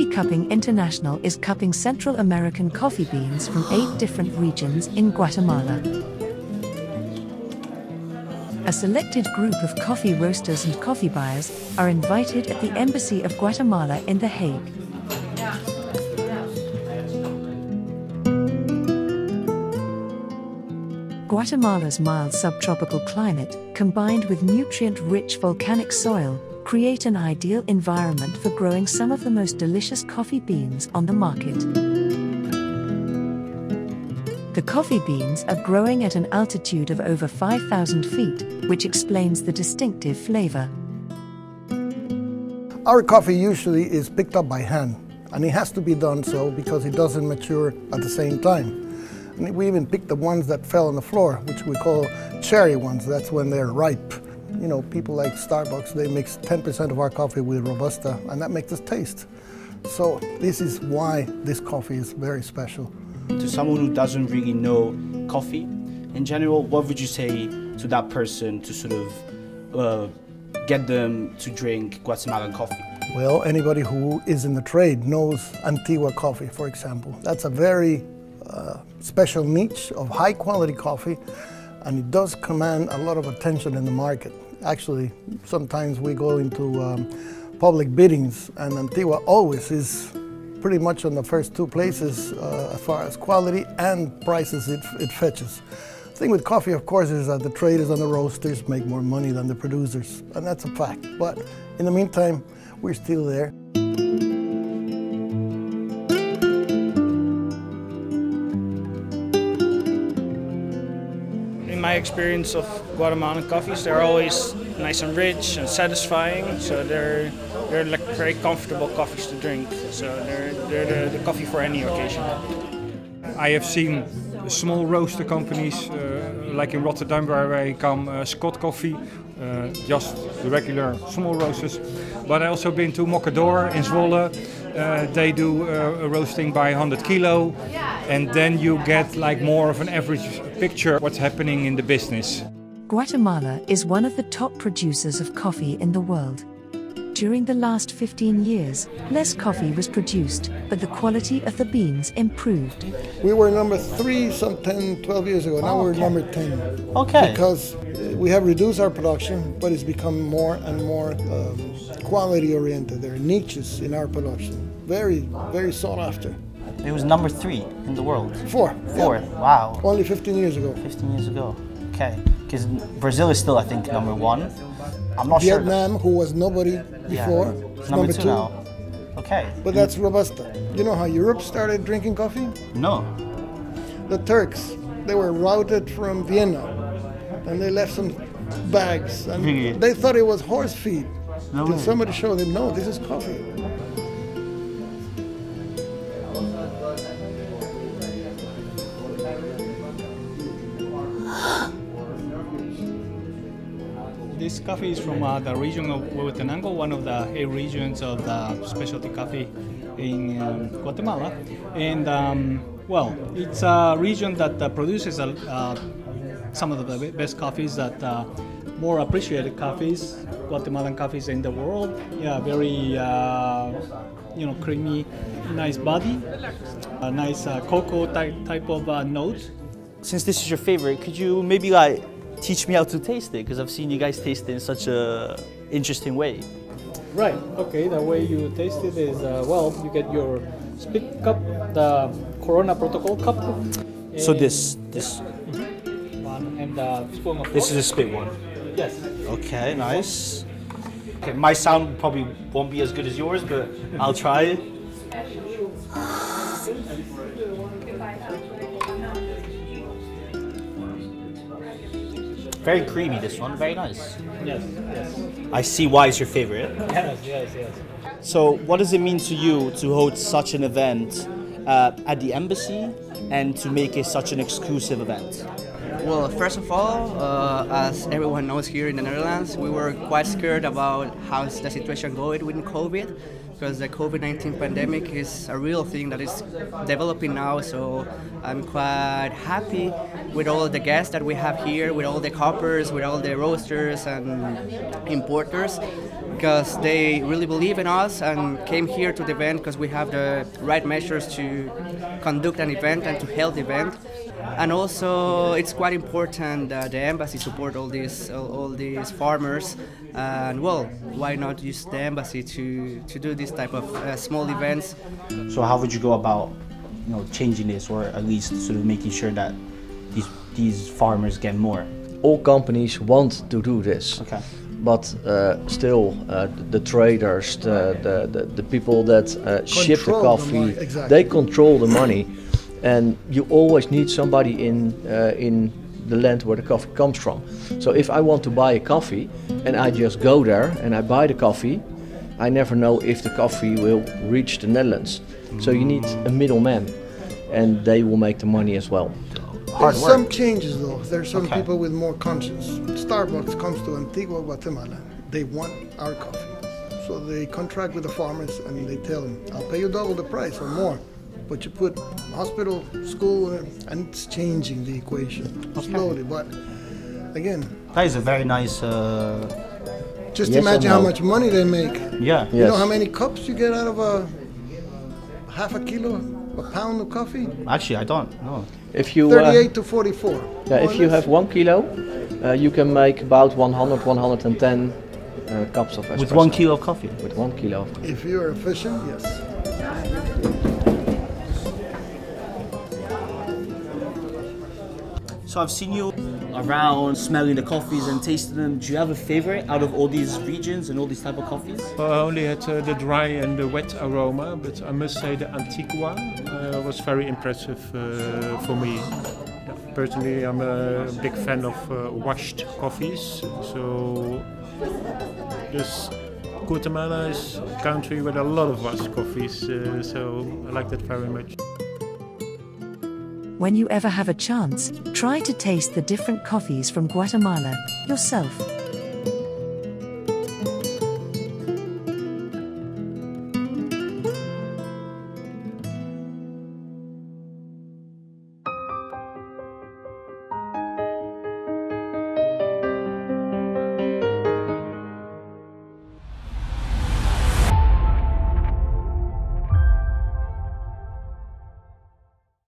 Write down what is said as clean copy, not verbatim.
Coffee Cupping International is cupping Central American coffee beans from 8 different regions in Guatemala. A selected group of coffee roasters and coffee buyers are invited at the Embassy of Guatemala in The Hague. Guatemala's mild subtropical climate, combined with nutrient-rich volcanic soil, create an ideal environment for growing some of the most delicious coffee beans on the market. The coffee beans are growing at an altitude of over 5,000 feet, which explains the distinctive flavor. Our coffee usually is picked up by hand, and it has to be done so because it doesn't mature at the same time. And we even pick the ones that fell on the floor, which we call cherry ones. That's when they're ripe. You know, people like Starbucks, they mix 10% of our coffee with Robusta, and that makes us taste. So this is why this coffee is very special. To someone who doesn't really know coffee, in general, what would you say to that person to sort of get them to drink Guatemalan coffee? Well, anybody who is in the trade knows Antigua coffee, for example. That's a very special niche of high quality coffee, and it does command a lot of attention in the market. Actually, sometimes we go into public biddings, and Antigua always is pretty much on the first 2 places as far as quality and prices it fetches. The thing with coffee, of course, is that the traders and the roasters make more money than the producers, and that's a fact. But in the meantime, we're still there. In my experience of Guatemalan coffees, they're always nice and rich and satisfying, so they're like very comfortable coffees to drink. So they're the coffee for any occasion. I have seen small roaster companies, like in Rotterdam, where I come, Scott Coffee, just the regular small roasters. But I also been to Mocador in Zwolle. They do a roasting by 100 kilo, and then you get like more of an average picture what's happening in the business. Guatemala is one of the top producers of coffee in the world. During the last 15 years, less coffee was produced, but the quality of the beans improved. We were number 3 some 10, 12 years ago. Now we're number 10. Okay. Because we have reduced our production, but it's become more and more quality oriented. There are niches in our production. Very, very sought after. It was number 3 in the world. 4. 4, yeah. Wow. Only 15 years ago. 15 years ago, okay. Because Brazil is still, I think, number 1. I'm not sure. Vietnam, who was nobody before, is number 2 now. Okay. But that's Robusta. You know how Europe started drinking coffee? No. The Turks, they were routed from Vienna, and they left some bags, and Really? they thought it was horse feed. No Till way. somebody showed them, no, this is coffee. This coffee is from the region of Huehuetenango, one of the 8 regions of the specialty coffee in Guatemala. And well, it's a region that produces some of the best coffees, that more appreciated coffees, Guatemalan coffees in the world. Yeah, very creamy, nice body, a nice cocoa type of note. Since this is your favorite, could you maybe like teach me how to taste it? Because I've seen you guys taste it in such a interesting way. Right, okay, the way you taste it is, well, you get your spit cup, the Corona Protocol cup. So this One, and the spoon of is a spit one. Yes. Okay, nice. Okay, my sound probably won't be as good as yours, but I'll try. Very creamy, this one. Very nice. Yes, yes. I see why it's your favorite. Yes. So, what does it mean to you to host such an event at the embassy and to make it such an exclusive event? Well, first of all, as everyone knows here in the Netherlands, we were quite scared about how's the situation going with COVID, because the COVID-19 pandemic is a real thing that is developing now. So I'm quite happy with all the guests that we have here, with all the coppers, with all the roasters and importers, because they really believe in us and came here to the event because we have the right measures to conduct an event and to hold the event. And also, it's quite important that the embassy support all these farmers. And well, why not use the embassy to do this type of small events? So how would you go about, changing this, or at least sort of making sure that these farmers get more? All companies want to do this. Okay. But still, the traders, the people that ship the coffee, exactly. They control the money, and you always need somebody in the land where the coffee comes from. So if I want to buy a coffee and I just go there and I buy the coffee, I never know if the coffee will reach the Netherlands. So you need a middleman, and they will make the money as well. There's some changes though. There's some people with more conscience. Starbucks comes to Antigua, Guatemala. They want our coffee. So they contract with the farmers and they tell them, I'll pay you double the price or more. But you put hospital, school, and it's changing the equation slowly. But again, that is a very nice. Just imagine how much money they make. Yeah. You know how many cups you get out of a half a kilo, a pound of coffee? Actually, I don't know. If you 38 to 44. Yeah, if you have 1 kilo, you can make about 100, 110 cups of espresso. With 1 kilo of coffee? With 1 kilo. If you're efficient, yes. So I've seen you around smelling the coffees and tasting them. Do you have a favorite out of all these regions and all these type of coffees? Well, I only had the dry and the wet aroma, but I must say the Antigua was very impressive for me. Yeah, personally, I'm a big fan of washed coffees, so this Guatemala is a country with a lot of washed coffees, so I like that very much. When you ever have a chance, try to taste the different coffees from Guatemala yourself.